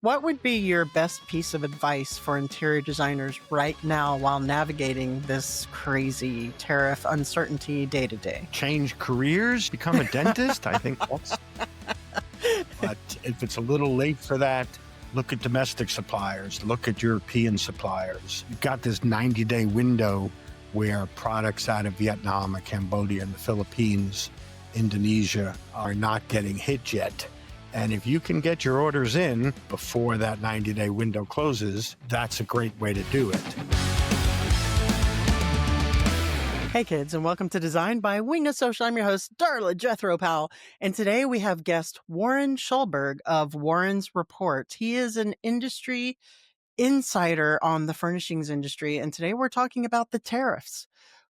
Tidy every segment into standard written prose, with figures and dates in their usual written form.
What would be your best piece of advice for interior designers right now while navigating this crazy tariff uncertainty day to day? Change careers, become a dentist. I think that's, but if it's a little late for that, look at domestic suppliers, look at European suppliers. You've got this 90-day window where products out of Vietnam or Cambodia and the Philippines, Indonesia are not getting hit yet. And if you can get your orders in before that 90-day window closes, that's a great way to do it. Hey kids, and welcome to Design by Wingnut Social. I'm your host, Darla Jethro Powell. And today we have guest Warren Schulberg of Warren's Report. He is an industry insider on the furnishings industry. And today we're talking about the tariffs.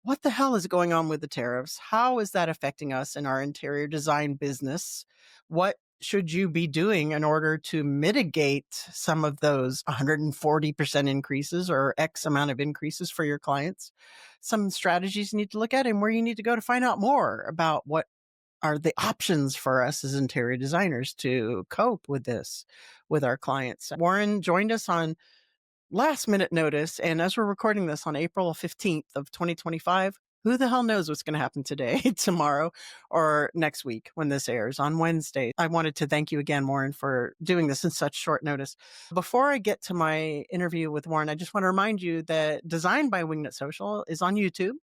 What the hell is going on with the tariffs? How is that affecting us in our interior design business? What should you be doing in order to mitigate some of those 140% increases or X amount of increases for your clients? Some strategies you need to look at and where you need to go to find out more about what are the options for us as interior designers to cope with this with our clients. Warren joined us on last minute notice. And as we're recording this on April 15th of 2025, who the hell knows what's going to happen today, tomorrow, or next week when this airs on Wednesday. I wanted to thank you again, Warren, for doing this in such short notice. Before I get to my interview with Warren, I just want to remind you that Design by Wingnut Social is on YouTube.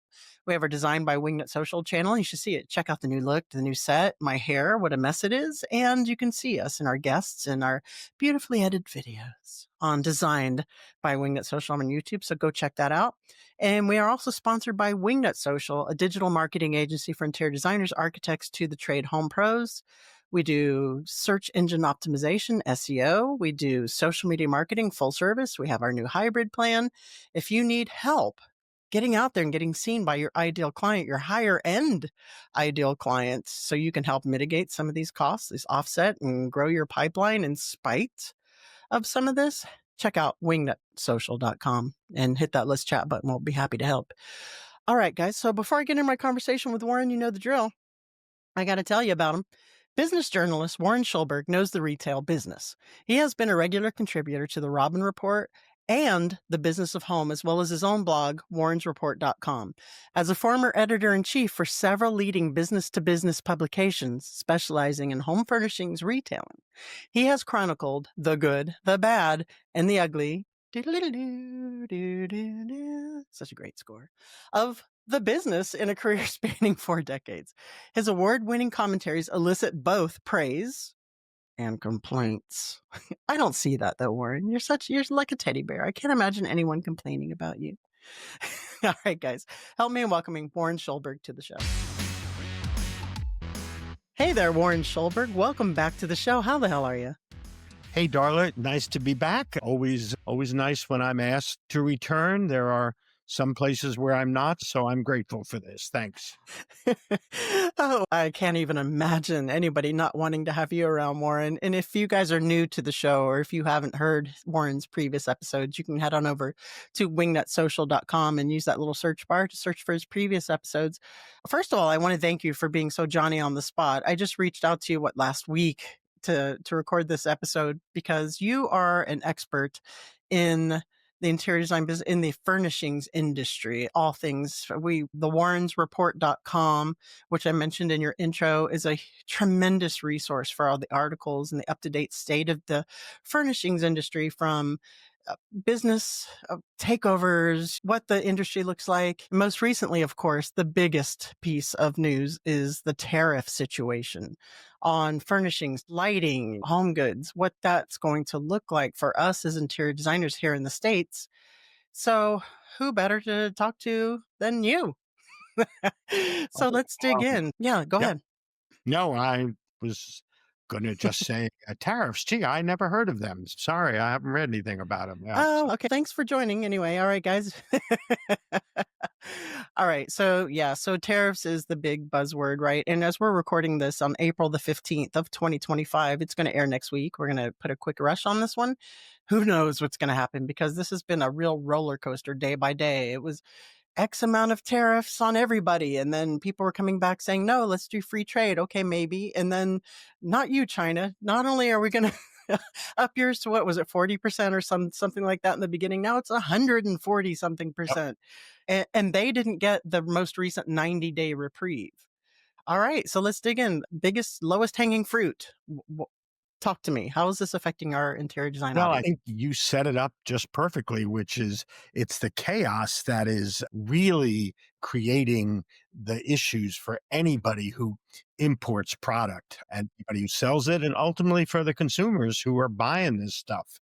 We have our Design by Wingnut Social channel. You should see it. Check out the new look, the new set, my hair, what a mess it is. And you can see us and our guests and our beautifully edited videos on Designed by Wingnut Social on YouTube. So go check that out. And we are also sponsored by Wingnut Social, a digital marketing agency for interior designers, architects to the trade home pros. We do search engine optimization, SEO. We do social media marketing, full service. We have our new hybrid plan. If you need help getting out there and getting seen by your ideal client, your higher end ideal clients, so you can help mitigate some of these costs, this offset, and grow your pipeline in spite of some of this, check out wingnutsocial.com and hit that Let's Chat button. We'll be happy to help. All right, guys. So before I get into my conversation with Warren, you know the drill. I got to tell you about him. Business journalist Warren Schulberg knows the retail business. He has been a regular contributor to the Robin Report and the Business of Home, as well as his own blog, warrensreport.com. As a former editor-in-chief for several leading business-to-business publications specializing in home furnishings retailing, he has chronicled the good, the bad, and the ugly, such a great score, of the business in a career spanning 4 decades. His award-winning commentaries elicit both praise and complaints. I don't see that though, Warren. You're like a teddy bear. I can't imagine anyone complaining about you. All right, guys, help me in welcoming Warren Schulberg to the show. Hey there, Warren Schulberg. Welcome back to the show. How the hell are you? Hey, Darla, nice to be back. Always nice when I'm asked to return. There are some places where I'm not, so I'm grateful for this. Thanks. Oh, I can't even imagine anybody not wanting to have you around, Warren. And if you guys are new to the show, or if you haven't heard Warren's previous episodes, you can head on over to wingnutsocial.com and use that little search bar to search for his previous episodes. First of all, I want to thank you for being so Johnny on the spot. I just reached out to you, last week to record this episode because you are an expert in the interior design business, in the furnishings industry, all things. The warrensreport.com, which I mentioned in your intro, is a tremendous resource for all the articles and the up-to-date state of the furnishings industry, from business takeovers, what the industry looks like. Most recently, of course, the biggest piece of news is the tariff situation on furnishings, lighting, home goods, what that's going to look like for us as interior designers here in the States. So who better to talk to than you? So let's dig in. Yeah, go ahead. No, I was going to just say tariffs. Gee, I never heard of them. Sorry, I haven't read anything about them. Yeah. Oh, okay. Thanks for joining anyway. All right, guys. All right. So tariffs is the big buzzword, right? And as we're recording this on April the 15th of 2025, it's going to air next week. We're going to put a quick rush on this one. Who knows what's going to happen, because this has been a real roller coaster day by day. It was X amount of tariffs on everybody. And then people were coming back saying, no, let's do free trade. Okay, maybe. And then not you, China. Not only are we going to up yours to what was it, 40% or something like that in the beginning. Now it's 140 something Yep. percent. And they didn't get the most recent 90-day reprieve. All right, so let's dig in. Biggest, lowest hanging fruit. Talk to me. How is this affecting our interior design Well, I audience? think you set it up just perfectly, which is it's the chaos that is really creating the issues for anybody who imports product, and anybody who sells it, and ultimately for the consumers who are buying this stuff.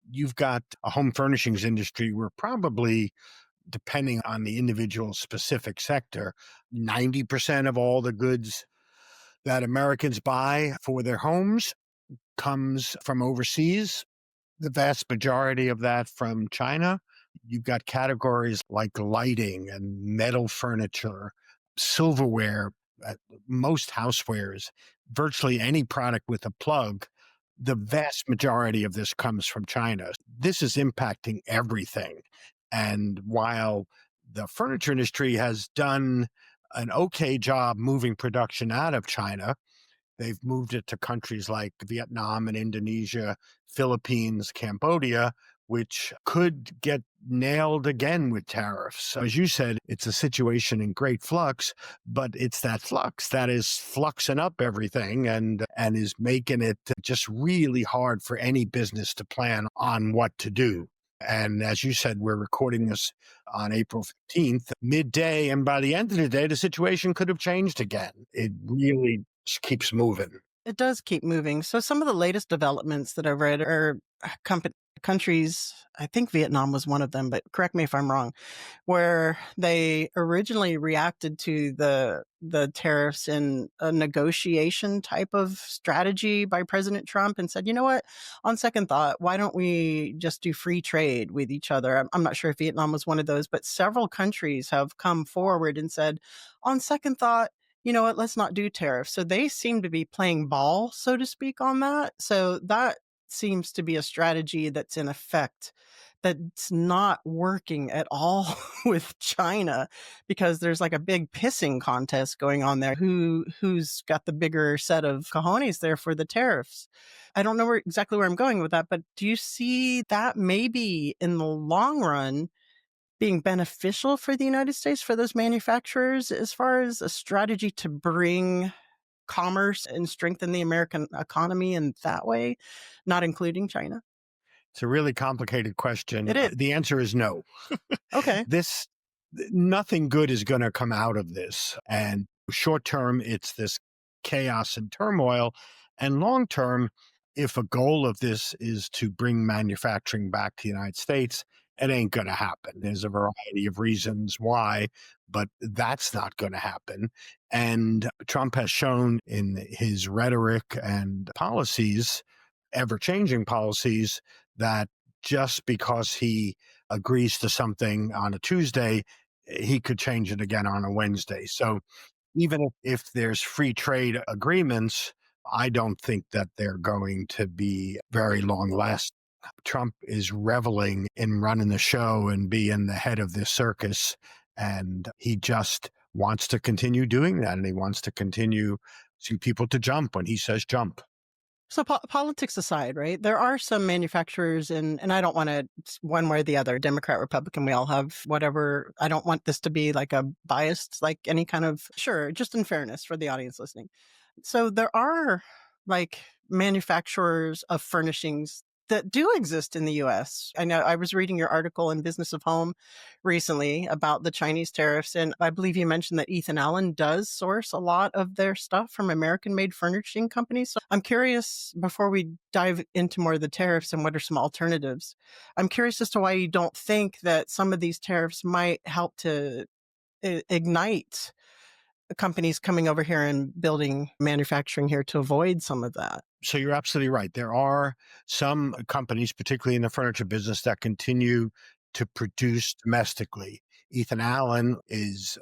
You've got a home furnishings industry where probably, depending on the individual specific sector, 90% of all the goods that Americans buy for their homes comes from overseas, the vast majority of that from China. You've got categories like lighting and metal furniture, silverware, most housewares, virtually any product with a plug. The vast majority of this comes from China. This is impacting everything. And while the furniture industry has done an okay job moving production out of China, they've moved it to countries like Vietnam and Indonesia, Philippines, Cambodia, which could get nailed again with tariffs. So as you said, it's a situation in great flux, but it's that flux that is fluxing up everything and is making it just really hard for any business to plan on what to do. And as you said, we're recording this on April 15th, midday. And by the end of the day, the situation could have changed again. It really just keeps moving. It does keep moving. So some of the latest developments that I've read are countries, I think Vietnam was one of them, but correct me if I'm wrong, where they originally reacted to the tariffs in a negotiation type of strategy by President Trump and said, you know what, on second thought, why don't we just do free trade with each other? I'm not sure if Vietnam was one of those, but several countries have come forward and said, on second thought, you know what, let's not do tariffs. So they seem to be playing ball, so to speak, on that. So that seems to be a strategy that's in effect that's not working at all with China, because there's like a big pissing contest going on there. Who's got the bigger set of cojones there for the tariffs? I don't know exactly where I'm going with that, but do you see that maybe in the long run being beneficial for the United States, for those manufacturers, as far as a strategy to bring commerce and strengthen the American economy in that way, not including China? It's a really complicated question. It is. The answer is no. Okay. This Nothing good is going to come out of this. And short term, it's this chaos and turmoil. And long term, if a goal of this is to bring manufacturing back to the United States, it ain't going to happen. There's a variety of reasons why, but that's not going to happen. And Trump has shown in his rhetoric and policies, ever changing policies, that just because he agrees to something on a Tuesday, he could change it again on a Wednesday. So even if there's free trade agreements, I don't think that they're going to be very long lasting. Trump is reveling in running the show and being the head of this circus. And he just wants to continue doing that. And he wants to continue to people to jump when he says jump. So politics aside, right? There are some manufacturers, and I don't want to one way or the other, Democrat, Republican. We all have whatever. I don't want this to be like a biased, like any kind of sure, just in fairness for the audience listening. So there are like manufacturers of furnishings that do exist in the US. I know I was reading your article in Business of Home recently about the Chinese tariffs, and I believe you mentioned that Ethan Allen does source a lot of their stuff from American made furnishing companies. So I'm curious, before we dive into more of the tariffs and what are some alternatives, I'm curious as to why you don't think that some of these tariffs might help to ignite companies coming over here and building manufacturing here to avoid some of that. So you're absolutely right. There are some companies, particularly in the furniture business, that continue to produce domestically. Ethan Allen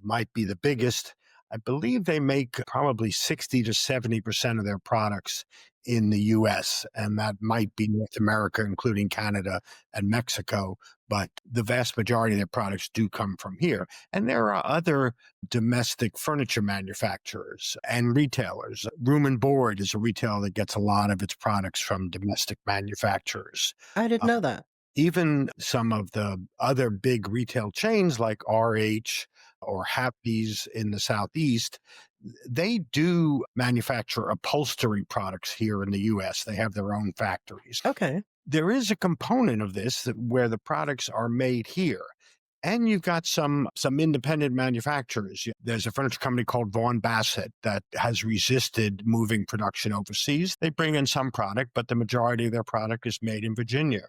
might be the biggest. I believe they make probably 60 to 70% of their products in the US, and that might be North America, including Canada and Mexico. But the vast majority of their products do come from here. And there are other domestic furniture manufacturers and retailers. Room and Board is a retailer that gets a lot of its products from domestic manufacturers. I didn't Uh, know that. Even some of the other big retail chains like RH or Happy's in the Southeast, they do manufacture upholstery products here in the US. They have their own factories. Okay. There is a component of this where the products are made here. And you've got some independent manufacturers. There's a furniture company called Vaughan Bassett that has resisted moving production overseas. They bring in some product, but the majority of their product is made in Virginia.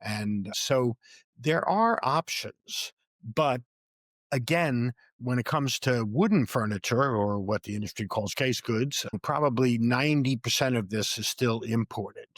And so there are options. But again, when it comes to wooden furniture, or what the industry calls case goods, probably 90% of this is still imported.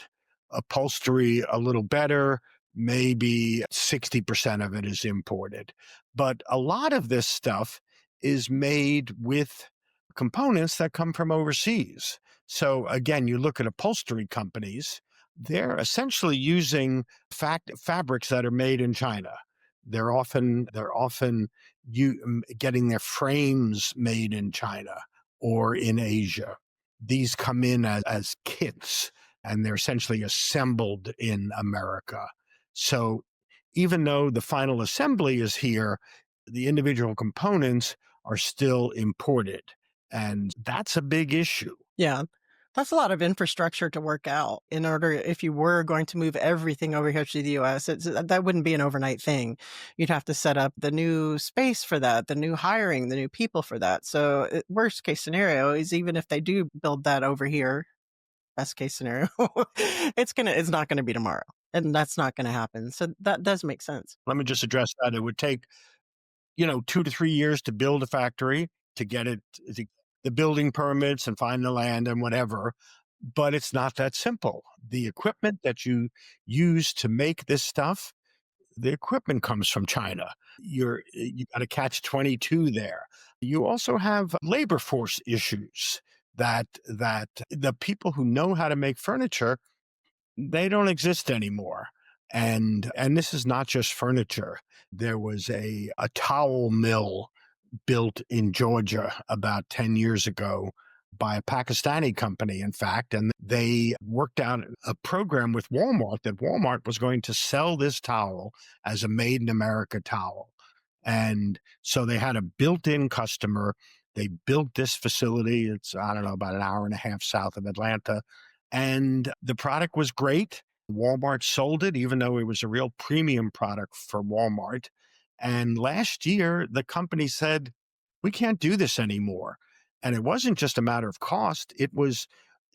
Upholstery, a little better, maybe 60% of it is imported. But a lot of this stuff is made with components that come from overseas. So again, you look at upholstery companies, they're essentially using fabrics that are made in China. They're often getting their frames made in China or in Asia. These come in as kits, and they're essentially assembled in America. So even though the final assembly is here, the individual components are still imported. And that's a big issue. Yeah. That's a lot of infrastructure to work out in order if you were going to move everything over here to the US. That wouldn't be an overnight thing. You'd have to set up the new space for that, the new hiring, the new people for that. So worst case scenario is even if they do build that over here, best case scenario, it's not gonna be tomorrow. And that's not gonna happen. So that does make sense. Let me just address that. It would take 2 to 3 years to build a factory, to get it, the building permits and find the land and whatever. But it's not that simple. The equipment that you use to make this stuff, the equipment comes from China. You got to catch 22 there. You also have labor force issues that the people who know how to make furniture, they don't exist anymore. And this is not just furniture. There was a towel mill built in Georgia about 10 years ago by a Pakistani company, in fact, and they worked out a program with Walmart that Walmart was going to sell this towel as a made in America towel. And so they had a built-in customer. They built this facility. It's, I don't know, about an hour and a half south of Atlanta. And the product was great. Walmart sold it, even though it was a real premium product for Walmart. And last year, the company said, we can't do this anymore. And it wasn't just a matter of cost.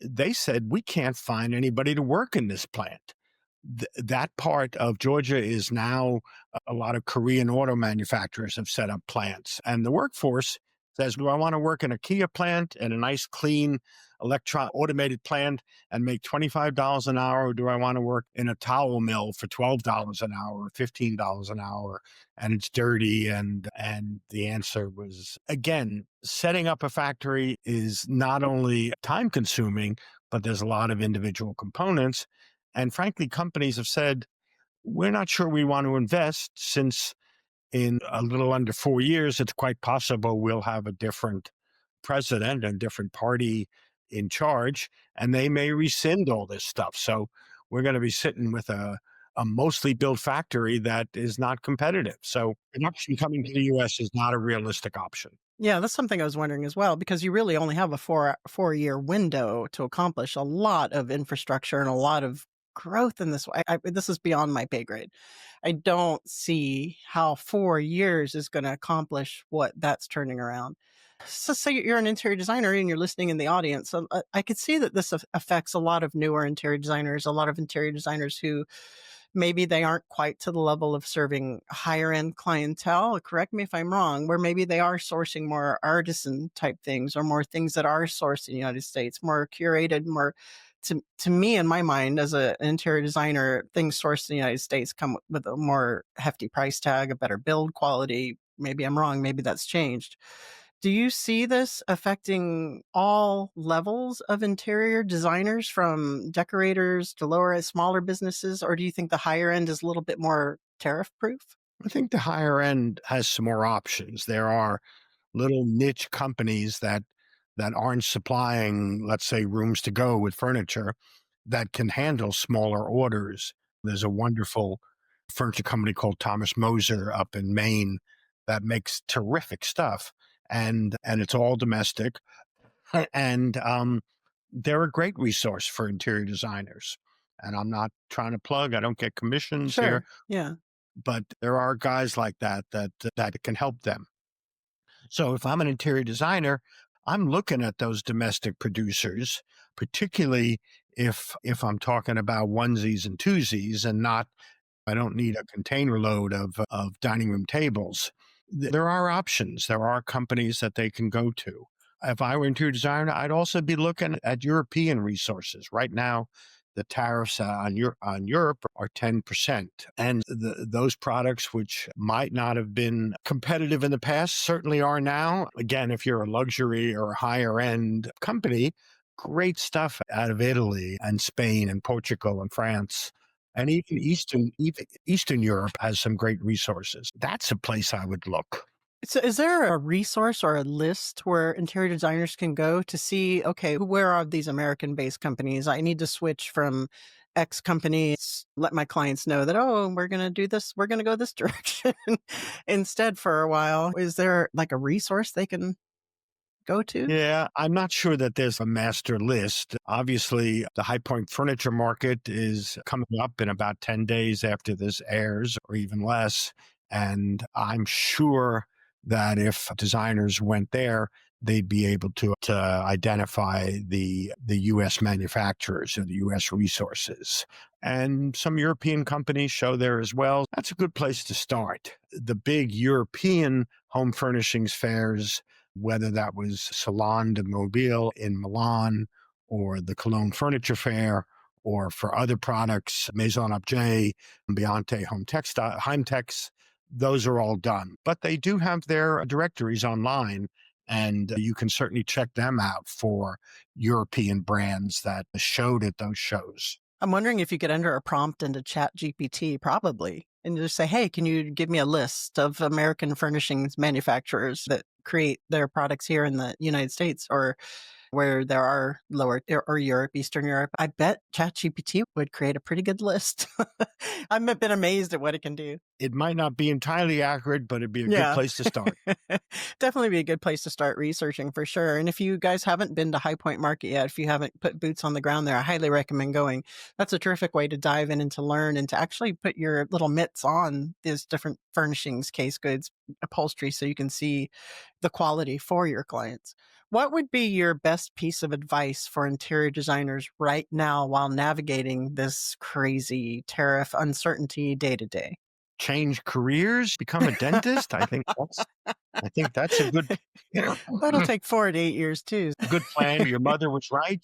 They said, we can't find anybody to work in this plant. That part of Georgia is now a lot of Korean auto manufacturers have set up plants. And the workforce says, do I want to work in a Kia plant and a nice, clean, automated plant and make $25 an hour? Or do I want to work in a towel mill for $12 an hour or $15 an hour? And it's dirty. And the answer was, again, setting up a factory is not only time consuming, but there's a lot of individual components. And frankly, companies have said, we're not sure we want to invest, since in a little under 4 years, it's quite possible we'll have a different president and different party in charge, and they may rescind all this stuff. So we're going to be sitting with a mostly built factory that is not competitive. So production coming to the US is not a realistic option. Yeah, that's something I was wondering as well, because you really only have a four-year window to accomplish a lot of infrastructure and a lot of growth in this way. This is beyond my pay grade. I don't see how 4 years is going to accomplish what that's turning around. So say you're an interior designer and you're listening in the audience. So I could see that this affects a lot of newer interior designers, a lot of interior designers who maybe they aren't quite to the level of serving higher end clientele. Correct me if I'm wrong, where maybe they are sourcing more artisan type things or more things that are sourced in the United States, more curated, more to me, in my mind, as an interior designer, things sourced in the United States come with a more hefty price tag, a better build quality. Maybe I'm wrong. Maybe that's changed. Do you see this affecting all levels of interior designers from decorators to lower smaller businesses, or do you think the higher end is a little bit more tariff proof? I think the higher end has some more options. There are little niche companies that aren't supplying, let's say, rooms to go with furniture that can handle smaller orders. There's a wonderful furniture company called Thomas Moser up in Maine that makes terrific stuff, and it's all domestic. And they're a great resource for interior designers. And I'm not trying to plug; I don't get commissions here, Sure. Yeah. but there are guys like that can help them. So if I'm an interior designer, I'm looking at those domestic producers, particularly if I'm talking about onesies and twosies and not I don't need a container load of dining room tables. There are options. There are companies that they can go to. If I were interior designer, I'd also be looking at European resources. Right now, the tariffs on Europe are 10%. And those products, which might not have been competitive in the past, certainly are now. Again, if you're a luxury or a higher end company, great stuff out of Italy and Spain and Portugal and France. And even Eastern Europe has some great resources. That's a place I would look. So is there a resource or a list where interior designers can go to see, okay, where are these American-based companies? I need to switch from X companies, let my clients know that, oh, we're going to do this, we're going to go this direction instead for a while. Is there like a resource they can go to? Yeah, I'm not sure that there's a master list. Obviously, the High Point furniture market is coming up in about 10 days after this airs, or even less. And I'm sure that if designers went there, they'd be able to identify the US manufacturers or the US resources. And some European companies show there as well. That's a good place to start. The big European home furnishings fairs, whether that was Salon de Mobile in Milan or the Cologne Furniture Fair, or for other products, Maison Objet, Biante Home Textile, Heimtex, those are all done. But they do have their directories online, and you can certainly check them out for European brands that showed at those shows. I'm wondering if you could enter a prompt into Chat GPT, probably, and just say, hey, can you give me a list of American furnishings manufacturers that create their products here in the United States or where there are lower or Europe, Eastern Europe? I bet ChatGPT would create a pretty good list. I've been amazed at what it can do. It might not be entirely accurate, but it'd be a good Yeah. place to start. Definitely be a good place to start researching for sure. And if you guys haven't been to High Point Market yet, if you haven't put boots on the ground there, I highly recommend going. That's a terrific way to dive in and to learn and to actually put your little mitts on these different furnishings, case goods, upholstery, so you can see the quality for your clients. What would be your best piece of advice for interior designers right now while navigating this crazy tariff uncertainty day to day? Change careers, become a dentist. I think that's a good That'll take 4 to 8 years too. good plan. Your mother was right.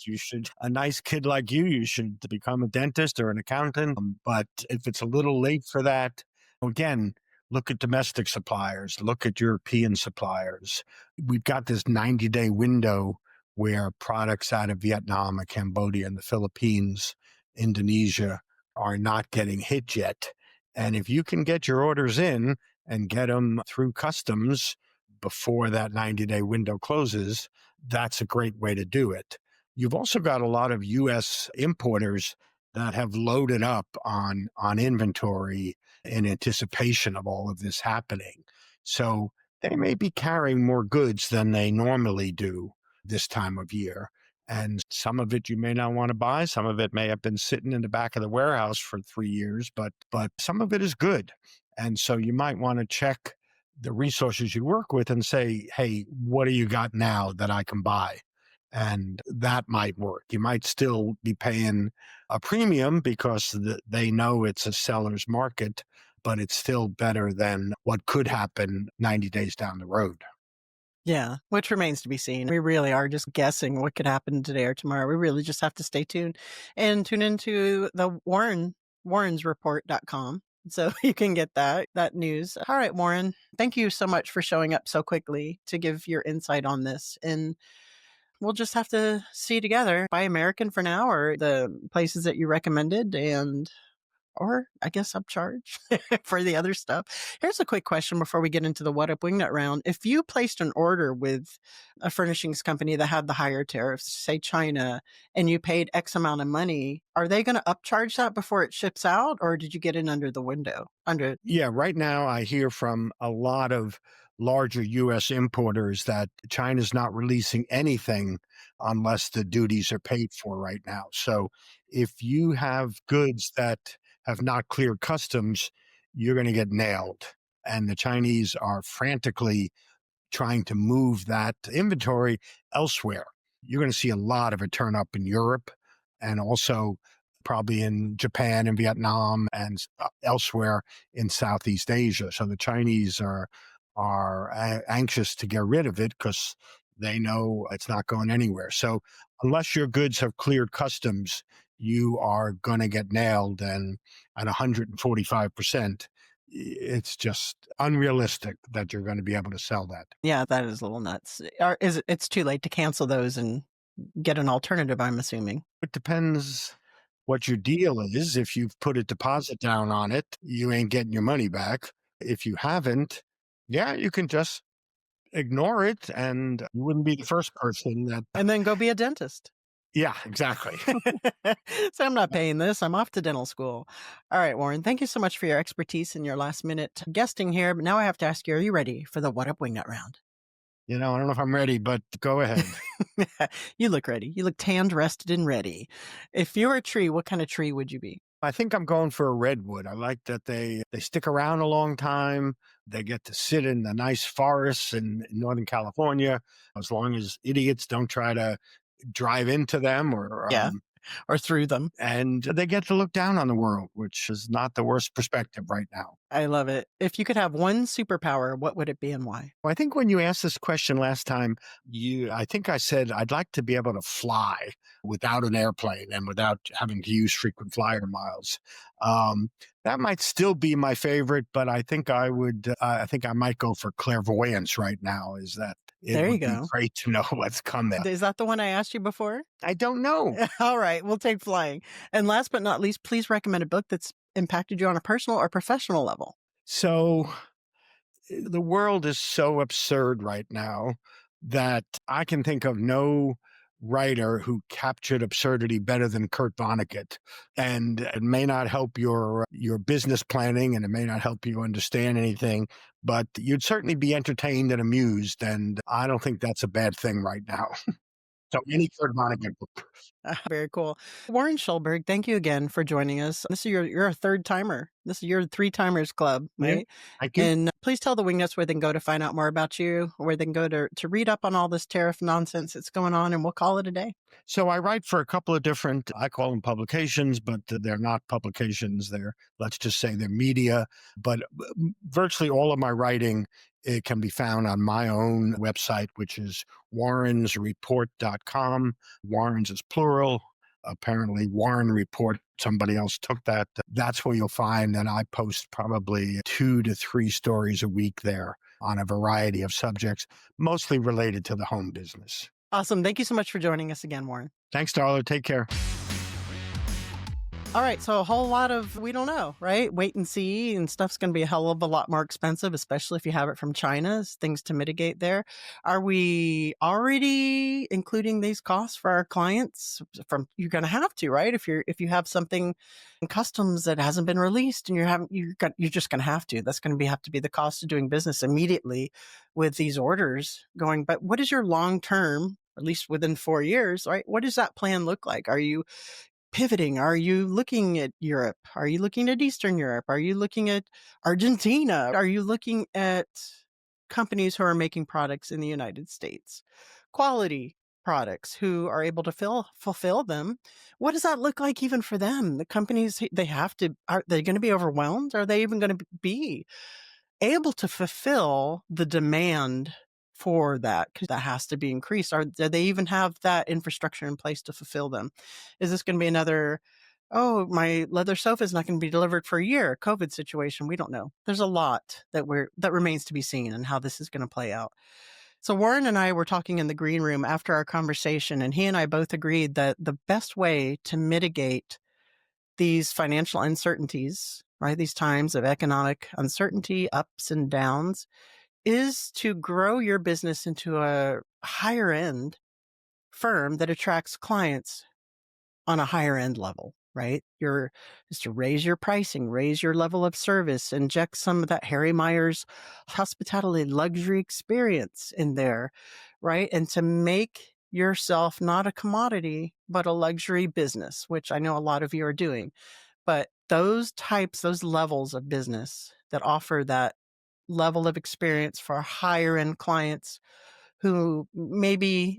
A nice kid like you should become a dentist or an accountant. But if it's a little late for that, again, look at domestic suppliers, look at European suppliers. We've got this 90-day window where products out of Vietnam and Cambodia and the Philippines, Indonesia are not getting hit yet. And if you can get your orders in and get them through customs before that 90-day window closes, that's a great way to do it. You've also got a lot of US importers that have loaded up on inventory in anticipation of all of this happening. So they may be carrying more goods than they normally do this time of year. And some of it you may not want to buy. Some of it may have been sitting in the back of the warehouse for 3 years, but some of it is good. And so you might want to check the resources you work with and say, hey, what do you got now that I can buy? And that might work. You might still be paying a premium because they know it's a seller's market, but it's still better than what could happen 90 days down the road. Yeah, which remains to be seen. We really are just guessing what could happen today or tomorrow. We really just have to stay tuned and tune into the warrensreport.com. So you can get that news. All right, Warren, thank you so much for showing up so quickly to give your insight on this. And we'll just have to see together. Buy American for now or the places that you recommended and or I guess upcharge for the other stuff. Here's a quick question before we get into the what up wingnut round. If you placed an order with a furnishings company that had the higher tariffs, say China, and you paid X amount of money, are they going to upcharge that before it ships out, or did you get in under the window? Under Yeah, right now I hear from a lot of larger US importers that China's not releasing anything unless the duties are paid for right now. So if you have goods that have not cleared customs, you're going to get nailed. And the Chinese are frantically trying to move that inventory elsewhere. You're going to see a lot of it turn up in Europe and also probably in Japan and Vietnam and elsewhere in Southeast Asia. So the Chinese are anxious to get rid of it because they know it's not going anywhere. So unless your goods have cleared customs, you are going to get nailed. And at 145%, it's just unrealistic that you're going to be able to sell that. yeah, that is a little nuts. Or is it's too late to cancel those and get an alternative, I'm assuming. It depends what your deal is. If you've put a deposit down on it, you ain't getting your money back. If you haven't, yeah, you can just ignore it and you wouldn't be the first person that, And then go be a dentist. yeah, exactly. So I'm not paying this. I'm off to dental school. All right, Warren, thank you so much for your expertise and your last minute guesting here. But now I have to ask you, are you ready for the what up wingnut round? I don't know if I'm ready, but go ahead. You look ready. You look tanned, rested, and ready. If you were a tree, what kind of tree would you be? I think I'm going for a redwood. I like that they stick around a long time. They get to sit in the nice forests in Northern California, as long as idiots don't try to drive into them or Yeah. Or through them. and they get to look down on the world, which is not the worst perspective right now. I love it. If you could have one superpower, what would it be and why? Well, I think when you asked this question last time, I think I said I'd like to be able to fly without an airplane and without having to use frequent flyer miles. That might still be my favorite, but I think I would. I think I might go for clairvoyance right now. Is that it There you would be go. great to know what's coming. Is that the one I asked you before? I don't know. All right, we'll take flying. And last but not least, please recommend a book that's impacted you on a personal or professional level. So the world is so absurd right now that I can think of no writer who captured absurdity better than Kurt Vonnegut. And it may not help your business planning and it may not help you understand anything, but you'd certainly be entertained and amused. And I don't think that's a bad thing right now. So any Kurt Vonnegut book. Very cool. Warren Schulberg, thank you again for joining us. This is you're a third timer. This is your three timers club, Yeah. right? Thank you. And please tell the Wingnuts where they can go to find out more about you, where they can go to read up on all this tariff nonsense that's going on, and we'll call it a day. So I write for a couple of different, I call them publications, but they're not publications. Let's just say they're media. But virtually all of my writing, it can be found on my own website, which is warrensreport.com. Warrens is plural. Apparently, Warren Report, somebody else took that. That's where you'll find that I post probably 2 to 3 stories a week there on a variety of subjects, mostly related to the home business. Awesome. Thank you so much for joining us again, Warren. Thanks, Darla. Take care. All right, so a whole lot of we don't know, right? Wait and see, and stuff's going to be a hell of a lot more expensive, especially if you have it from China. Things to mitigate there. Are we already including these costs for our clients? You're going to have to, right? If you have something in customs that hasn't been released, and you're just going to have to. That's going to have to be the cost of doing business immediately with these orders going. But what is your long term? At least within 4 years, right? What does that plan look like? Are you pivoting? Are you looking at Europe? Are you looking at Eastern Europe? Are you looking at Argentina? Are you looking at companies who are making products in the United States? Quality products who are able to fulfill them. What does that look like even for them? The companies, are they going to be overwhelmed? Are they even going to be able to fulfill the demand for that? Because that has to be increased. Do they even have that infrastructure in place to fulfill them? Is this going to be another Oh, my leather sofa is not going to be delivered for a year. COVID situation. We don't know. There's a lot that remains to be seen and how this is going to play out. So Warren and I were talking in the green room after our conversation, and he and I both agreed that the best way to mitigate these financial uncertainties, right, these times of economic uncertainty, ups and downs, is to grow your business into a higher end firm that attracts clients on a higher end level, right? Is to raise your pricing, raise your level of service, inject some of that Harry Myers hospitality luxury experience in there, right? And to make yourself not a commodity, but a luxury business, which I know a lot of you are doing. But those levels of business that offer that level of experience for higher end clients who maybe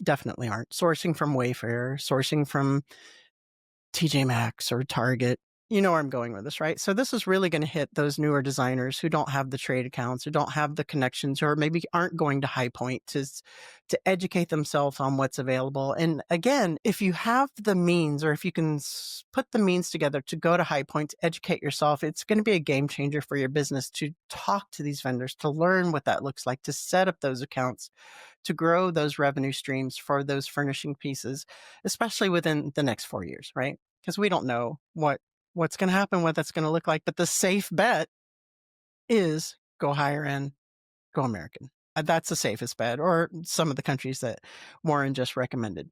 definitely aren't sourcing from Wayfair, sourcing from TJ Maxx or Target. You know where I'm going with this, right? So this is really going to hit those newer designers who don't have the trade accounts, who don't have the connections, or maybe aren't going to High Point to educate themselves on what's available. And again, if you have the means, or if you can put the means together to go to High Point to educate yourself, it's going to be a game changer for your business to talk to these vendors, to learn what that looks like, to set up those accounts, to grow those revenue streams for those furnishing pieces, especially within the next 4 years, right? Because we don't know what's going to happen, what that's going to look like. But the safe bet is go higher end, go American. That's the safest bet, or some of the countries that Warren just recommended.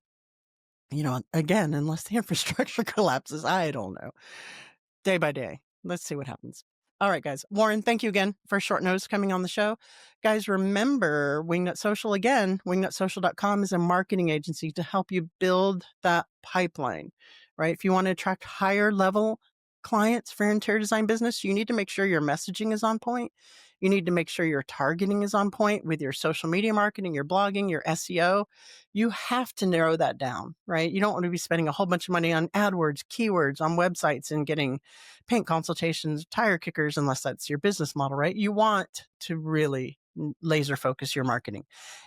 Again, unless the infrastructure collapses, I don't know. Day by day. Let's see what happens. All right, guys. Warren, thank you again for short notice coming on the show. Guys, remember Wingnut Social again. Wingnutsocial.com is a marketing agency to help you build that pipeline, right? If you want to attract higher level clients for your interior design business, you need to make sure your messaging is on point. You need to make sure your targeting is on point with your social media marketing, your blogging, your SEO. You have to narrow that down, right? You don't want to be spending a whole bunch of money on AdWords, keywords, on websites, and getting paint consultations, tire kickers, unless that's your business model, right? You want to really laser focus your marketing.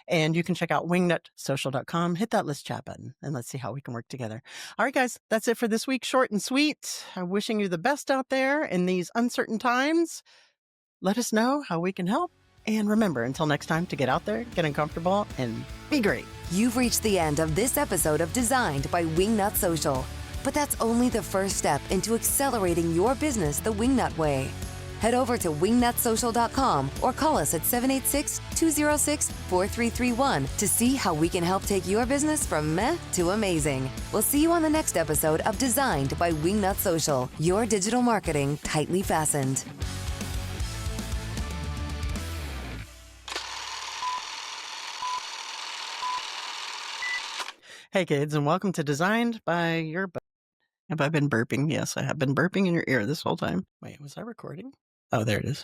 And you can check out wingnutsocial.com, hit that list chat button, and let's see how we can work together. All right, guys, that's it for this week. Short and sweet. I'm wishing you the best out there in these uncertain times. Let us know how we can help. And remember, until next time, to get out there, get uncomfortable, and be great. You've reached the end of this episode of Designed by Wingnut Social. But that's only the first step into accelerating your business the Wingnut way. Head over to wingnutsocial.com or call us at 786-206-4331 to see how we can help take your business from meh to amazing. We'll see you on the next episode of Designed by Wingnut Social, your digital marketing tightly fastened. Hey, kids, and welcome to Designed by Your Butt. Have I been burping? Yes, I have been burping in your ear this whole time. Wait, was I recording? Oh, there it is.